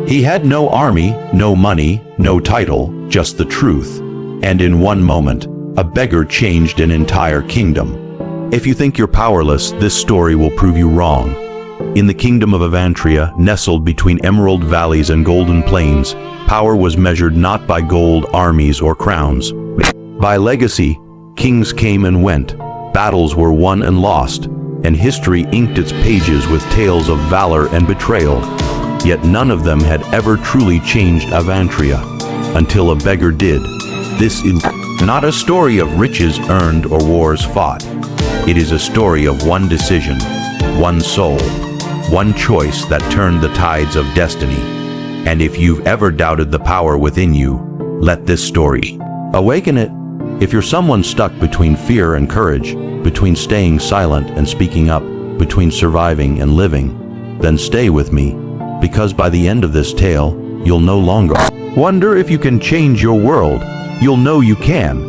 He had no army, no money, no title, just the truth. And in one moment, a beggar changed an entire kingdom. If you think you're powerless, this story will prove you wrong. In the kingdom of Avantria, nestled between emerald valleys and golden plains, power was measured not by gold, armies, or crowns. By legacy, kings came and went, battles were won and lost, and history inked its pages with tales of valor and betrayal. Yet none of them had ever truly changed Avantria, until a beggar did. This is not a story of riches earned or wars fought. It is a story of one decision, one soul, one choice that turned the tides of destiny. And if you've ever doubted the power within you, let this story awaken it. If you're someone stuck between fear and courage, between staying silent and speaking up, between surviving and living, then stay with me, because by the end of this tale, you'll no longer wonder if you can change your world. You'll know you can.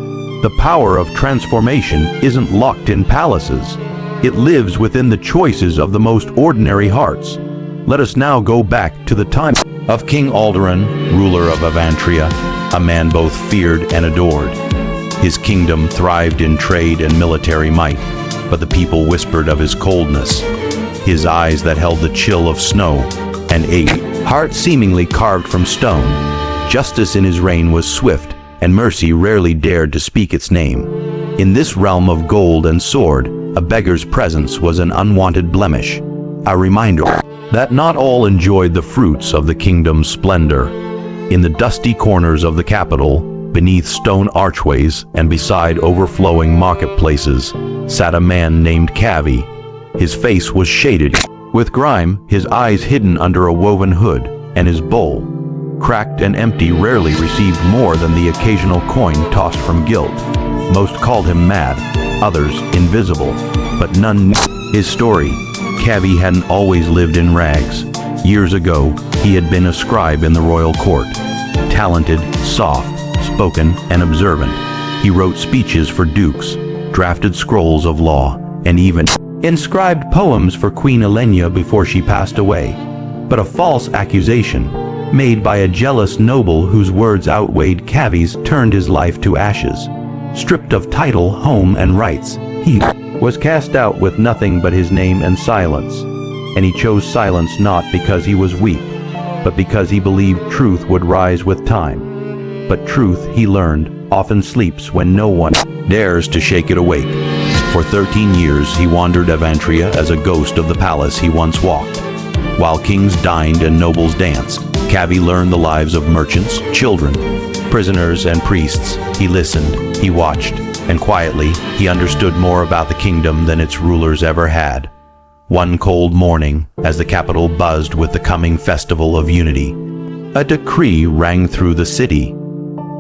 The power of transformation isn't locked in palaces. It lives within the choices of the most ordinary hearts. Let us now go back to the time of King Alduran, ruler of Avantria, a man both feared and adored. His kingdom thrived in trade and military might, but the people whispered of his coldness, his eyes that held the chill of snow, and a heart seemingly carved from stone. Justice in his reign was swift, and mercy rarely dared to speak its name. In this realm of gold and sword, a beggar's presence was an unwanted blemish, a reminder that not all enjoyed the fruits of the kingdom's splendor. In the dusty corners of the capital, beneath stone archways and beside overflowing marketplaces, sat a man named Cavi. His face was shaded with grime, his eyes hidden under a woven hood, and his bowl, cracked and empty, rarely received more than the occasional coin tossed from guilt. Most called him mad, others invisible, but none knew his story. Cavi hadn't always lived in rags. Years ago, he had been a scribe in the royal court. Talented, soft, spoken, and observant, he wrote speeches for dukes, drafted scrolls of law, and even inscribed poems for Queen Elenya before she passed away. But a false accusation, made by a jealous noble whose words outweighed Cavi's, turned his life to ashes. Stripped of title, home, and rights, he was cast out with nothing but his name and silence. And he chose silence not because he was weak, but because he believed truth would rise with time. But truth, he learned, often sleeps when no one dares to shake it awake. For 13 years he wandered Avantria as a ghost of the palace he once walked. While kings dined and nobles danced, Cavi learned the lives of merchants, children, prisoners, and priests. He listened, he watched, and quietly he understood more about the kingdom than its rulers ever had. One cold morning, as the capital buzzed with the coming festival of unity, a decree rang through the city.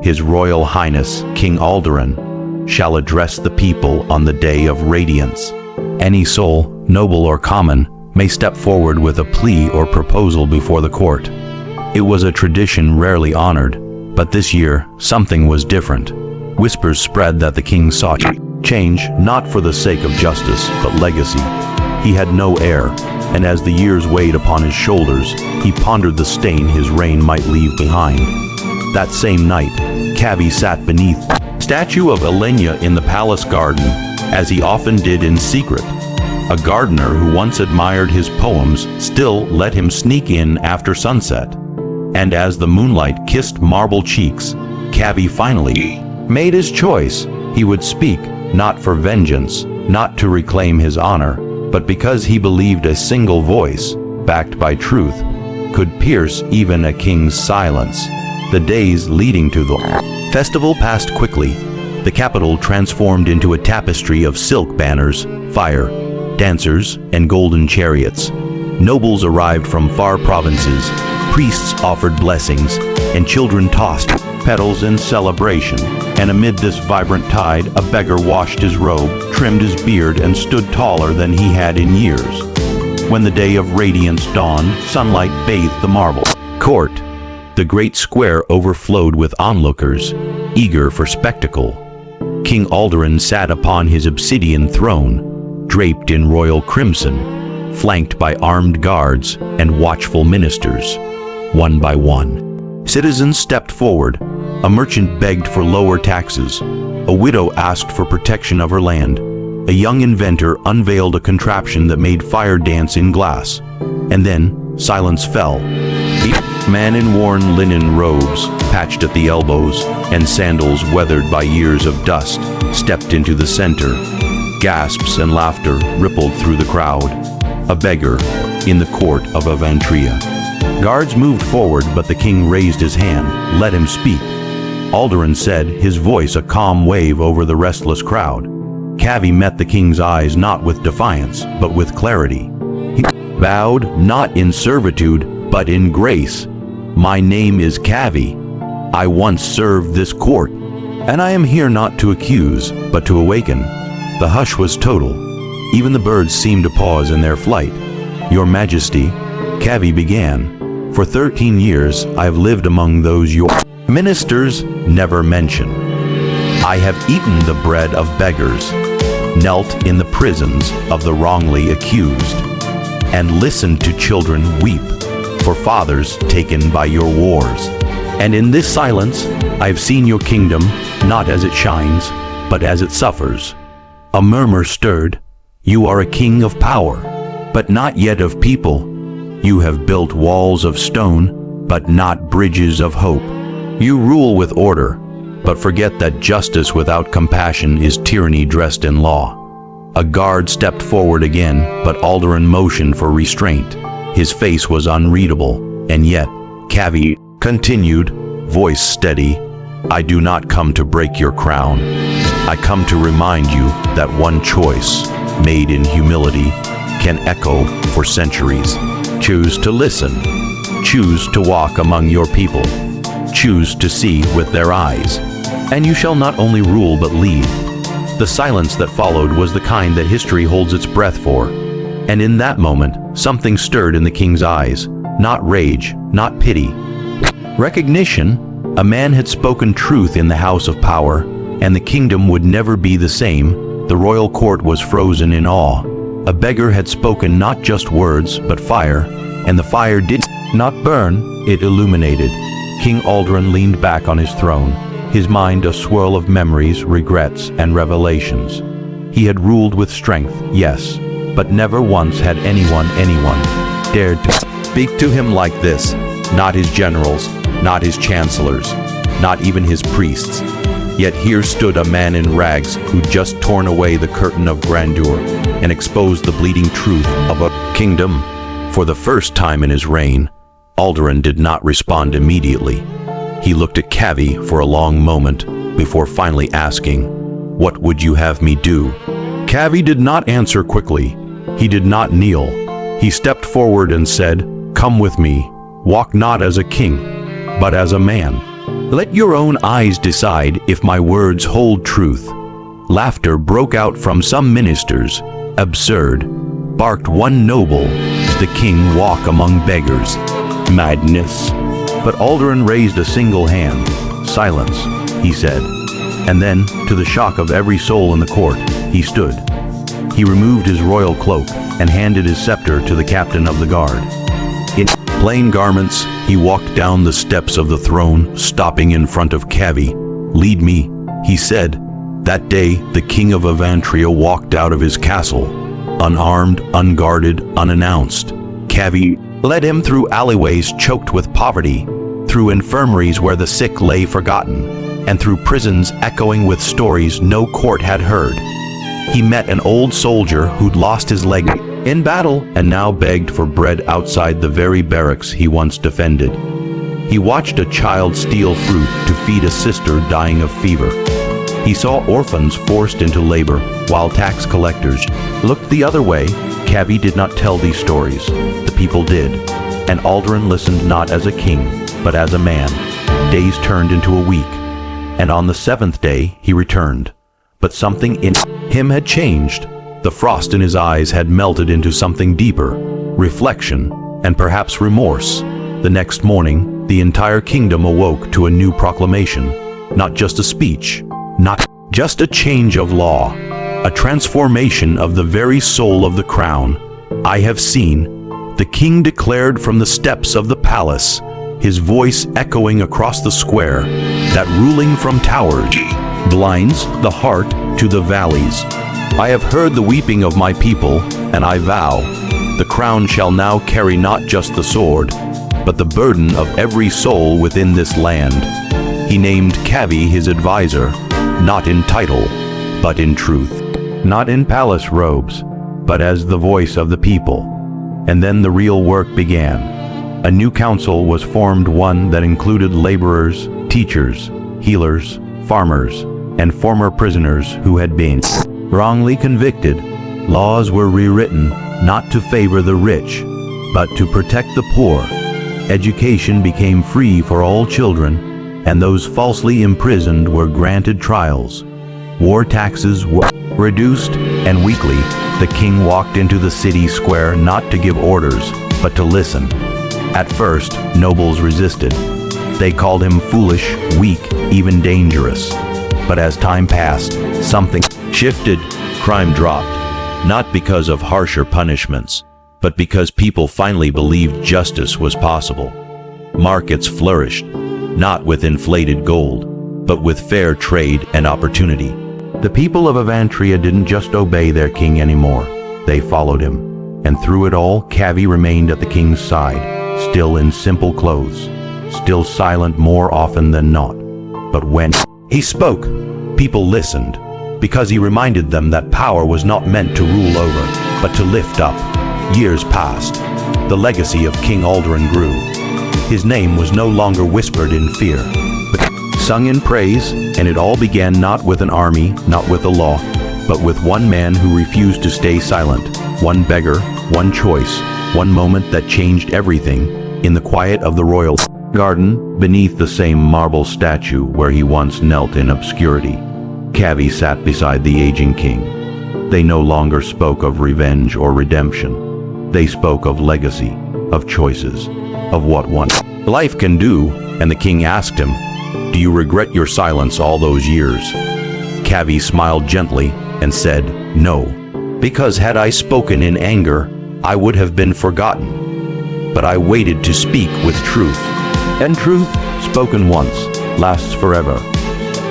His Royal Highness, King Alduran, shall address the people on the day of radiance. Any soul, noble or common, may step forward with a plea or proposal before the court. It was a tradition rarely honored, but this year something was different. Whispers spread that the king sought change, not for the sake of justice, but legacy. He had no heir, and as the years weighed upon his shoulders, he pondered the stain his reign might leave behind. That same night, Cavi sat beneath the statue of Elenya in the palace garden, as he often did in secret. A gardener who once admired his poems still let him sneak in after sunset. And as the moonlight kissed marble cheeks, Cavi finally made his choice. He would speak, not for vengeance, not to reclaim his honor, but because he believed a single voice, backed by truth, could pierce even a king's silence. The days leading to the festival passed quickly. The capital transformed into a tapestry of silk banners, fire, dancers, and golden chariots. Nobles arrived from far provinces, priests offered blessings, and children tossed petals in celebration. And amid this vibrant tide, a beggar washed his robe, trimmed his beard, and stood taller than he had in years. When the day of radiance dawned, sunlight bathed the marble court. The great square overflowed with onlookers, eager for spectacle. King Alduran sat upon his obsidian throne, draped in royal crimson, flanked by armed guards and watchful ministers. one by one. Citizens stepped forward. A merchant begged for lower taxes. A widow asked for protection of her land. A young inventor unveiled a contraption that made fire dance in glass. And then silence fell. A man in worn linen robes, patched at the elbows, and sandals weathered by years of dust, stepped into the center. Gasps and laughter rippled through the crowd. A beggar in the court of Avantria. Guards moved forward, but the king raised his hand, let him speak. Alderaan said, his voice a calm wave over the restless crowd. Kavi met the king's eyes not with defiance, but with clarity. He bowed, not in servitude, but in grace. My name is Kavi. I once served this court, and I am here not to accuse, but to awaken. The hush was total. Even the birds seemed to pause in their flight. Your Majesty, Kavi began, for 13 years I have lived among those your ministers never mention. I have eaten the bread of beggars, knelt in the prisons of the wrongly accused, and listened to children weep for fathers taken by your wars. And in this silence, I have seen your kingdom not as it shines, but as it suffers. A murmur stirred. You are a king of power, but not yet of people. You have built walls of stone, but not bridges of hope. You rule with order, but forget that justice without compassion is tyranny dressed in law. A guard stepped forward again, but Alderaan motioned for restraint. His face was unreadable, and yet, Kavi continued, voice steady, I do not come to break your crown. I come to remind you that one choice, made in humility, can echo for centuries. Choose to listen. Choose to walk among your people. Choose to see with their eyes. And you shall not only rule but lead. The silence that followed was the kind that history holds its breath for. And in that moment, something stirred in the king's eyes. Not rage, not pity. Recognition. A man had spoken truth in the house of power, and the kingdom would never be the same. The royal court was frozen in awe. A beggar had spoken not just words, but fire, and the fire did not burn, it illuminated. King Alderaan leaned back on his throne, his mind a swirl of memories, regrets, and revelations. He had ruled with strength, yes, but never once had anyone dared to speak to him like this. Not his generals, not his chancellors, not even his priests. Yet here stood a man in rags who'd just torn away the curtain of grandeur and exposed the bleeding truth of a kingdom. For the first time in his reign, Alderaan did not respond immediately. He looked at Kavi for a long moment before finally asking, "What would you have me do?" Kavi did not answer quickly. He did not kneel. He stepped forward and said, "Come with me. Walk not as a king, but as a man. Let your own eyes decide if my words hold truth." Laughter broke out from some ministers. Absurd, barked one noble. The king walk among beggars. Madness. But Alderaan raised a single hand. "Silence," he said. And then, to the shock of every soul in the court, he stood. He removed his royal cloak and handed his scepter to the captain of the guard. In plain garments, he walked down the steps of the throne, stopping in front of Kavi. "Lead me," he said. That day, the king of Avantria walked out of his castle, unarmed, unguarded, unannounced. Kavi led him through alleyways choked with poverty, through infirmaries where the sick lay forgotten, and through prisons echoing with stories no court had heard. He met an old soldier who'd lost his leg in battle and now begged for bread outside the very barracks he once defended. He watched a child steal fruit to feed a sister dying of fever. He saw orphans forced into labor while tax collectors looked the other way. Kavi did not tell these stories. The people did. And Alderaan listened not as a king, but as a man. Days turned into a week. And on the 7th day he returned. But something in him had changed. The frost in his eyes had melted into something deeper, reflection, and perhaps remorse. The next morning, the entire kingdom awoke to a new proclamation. Not just a speech, not just a change of law, a transformation of the very soul of the crown. "I have seen," the king declared from the steps of the palace, his voice echoing across the square, that ruling from towers blinds the heart to the valleys. I have heard the weeping of my people, and I vow, the crown shall now carry not just the sword, but the burden of every soul within this land. He named Kavi his advisor, not in title, but in truth. Not in palace robes, but as the voice of the people. And then the real work began. A new council was formed, one that included laborers, teachers, healers, farmers, and former prisoners who had been wrongly convicted. Laws were rewritten not to favor the rich, but to protect the poor. Education became free for all children, and those falsely imprisoned were granted trials. War taxes were reduced, and weekly, the king walked into the city square not to give orders, but to listen. At first, nobles resisted. They called him foolish, weak, even dangerous. But as time passed, something shifted. Crime dropped, not because of harsher punishments, but because people finally believed justice was possible. Markets flourished, not with inflated gold, but with fair trade and opportunity. The people of Avantria didn't just obey their king anymore, they followed him. And through it all, Kavi remained at the king's side, still in simple clothes, still silent more often than not. But when he spoke, people listened, because he reminded them that power was not meant to rule over, but to lift up. Years passed. The legacy of King Alduran grew. His name was no longer whispered in fear, but sung in praise, and it all began not with an army, not with a law, but with one man who refused to stay silent, one beggar, one choice, one moment that changed everything. In the quiet of the royal garden, beneath the same marble statue where he once knelt in obscurity, Kavi sat beside the aging king. They no longer spoke of revenge or redemption. They spoke of legacy, of choices, of what one life can do, and the king asked him, "Do you regret your silence all those years?" Kavi smiled gently and said, "No, because had I spoken in anger, I would have been forgotten. But I waited to speak with truth, and truth, spoken once, lasts forever."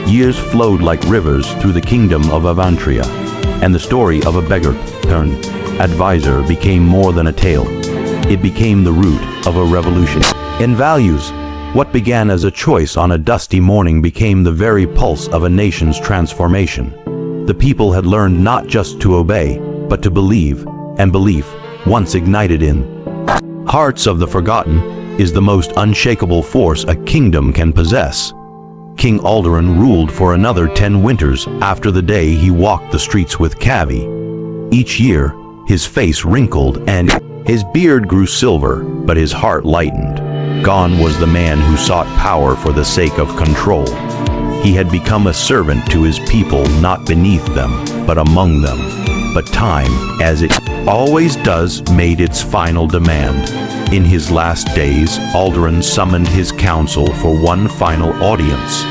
Years flowed like rivers through the kingdom of Avantria, and the story of a beggar turned advisor became more than a tale. It became the root of a revolution. In values, what began as a choice on a dusty morning became the very pulse of a nation's transformation. The people had learned not just to obey, but to believe, and belief, once ignited in hearts of the forgotten, is the most unshakable force a kingdom can possess. King Alduran ruled for another 10 winters after the day he walked the streets with Kavi. Each year, his face wrinkled and his beard grew silver, but his heart lightened. Gone was the man who sought power for the sake of control. He had become a servant to his people, not beneath them, but among them. But time, as it always does, made its final demand. In his last days, Alduran summoned his council for one final audience.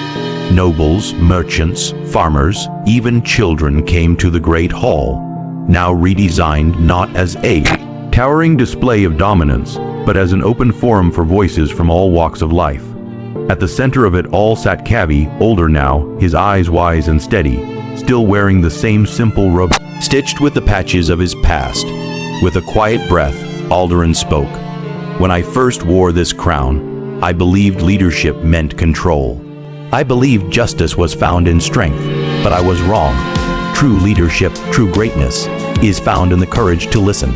Nobles, merchants, farmers, even children came to the great hall, now redesigned not as a towering display of dominance, but as an open forum for voices from all walks of life. At the center of it all sat Kavi, older now, his eyes wise and steady, still wearing the same simple robe, stitched with the patches of his past. With a quiet breath, Alduran spoke. "When I first wore this crown, I believed leadership meant control. I believed justice was found in strength, but I was wrong. True leadership, true greatness, is found in the courage to listen,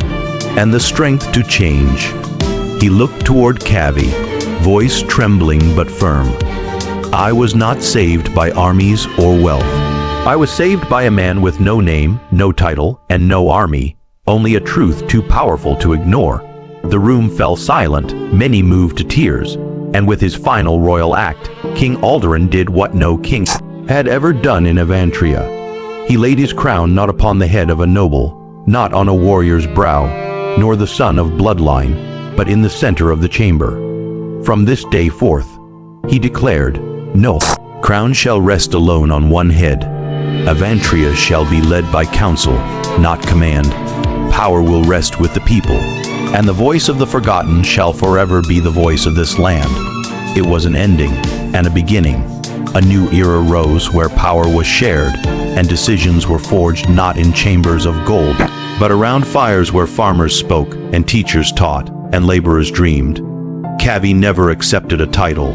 and the strength to change." He looked toward Kavi, voice trembling but firm. "I was not saved by armies or wealth. I was saved by a man with no name, no title, and no army, only a truth too powerful to ignore." The room fell silent, many moved to tears, and with his final royal act, King Alduran did what no king had ever done in Avantria. He laid his crown not upon the head of a noble, not on a warrior's brow, nor the son of bloodline, but in the center of the chamber. From this day forth, he declared, "No crown shall rest alone on one head. Avantria shall be led by counsel, not command. Power will rest with the people, and the voice of the forgotten shall forever be the voice of this land." It was an ending and a beginning. A new era rose where power was shared, and decisions were forged not in chambers of gold, but around fires where farmers spoke, and teachers taught, and laborers dreamed. Kavi never accepted a title.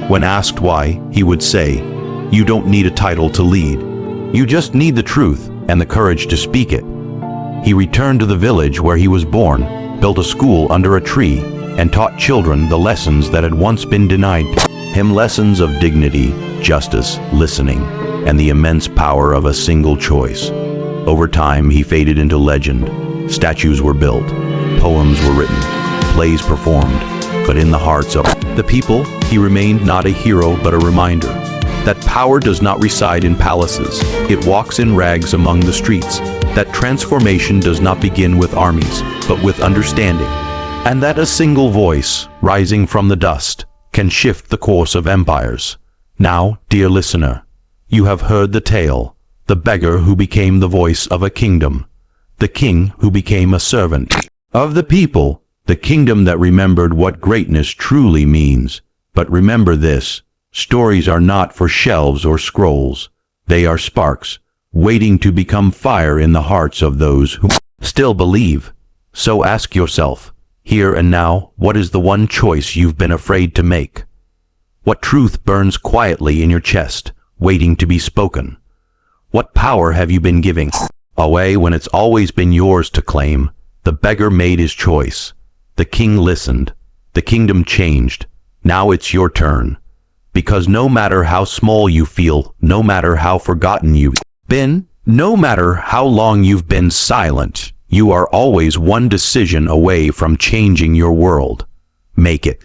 When asked why, he would say, "You don't need a title to lead. You just need the truth and the courage to speak it." He returned to the village where he was born, built a school under a tree, and taught children the lessons that had once been denied him, lessons of dignity, justice, listening, and the immense power of a single choice. Over time, he faded into legend. Statues were built, poems were written, plays performed, but in the hearts of the people, he remained not a hero but a reminder that power does not reside in palaces. It walks in rags among the streets, that transformation does not begin with armies, but with understanding, and that a single voice, rising from the dust, can shift the course of empires. Now, dear listener, you have heard the tale, the beggar who became the voice of a kingdom, the king who became a servant of the people, the kingdom that remembered what greatness truly means. But remember this, stories are not for shelves or scrolls. They are sparks, waiting to become fire in the hearts of those who still believe. So ask yourself, here and now, what is the one choice you've been afraid to make? What truth burns quietly in your chest, waiting to be spoken? What power have you been giving away when it's always been yours to claim? The beggar made his choice. The king listened. The kingdom changed. Now it's your turn. Because no matter how small you feel, no matter how forgotten you've been, no matter how long you've been silent, you are always one decision away from changing your world. Make it.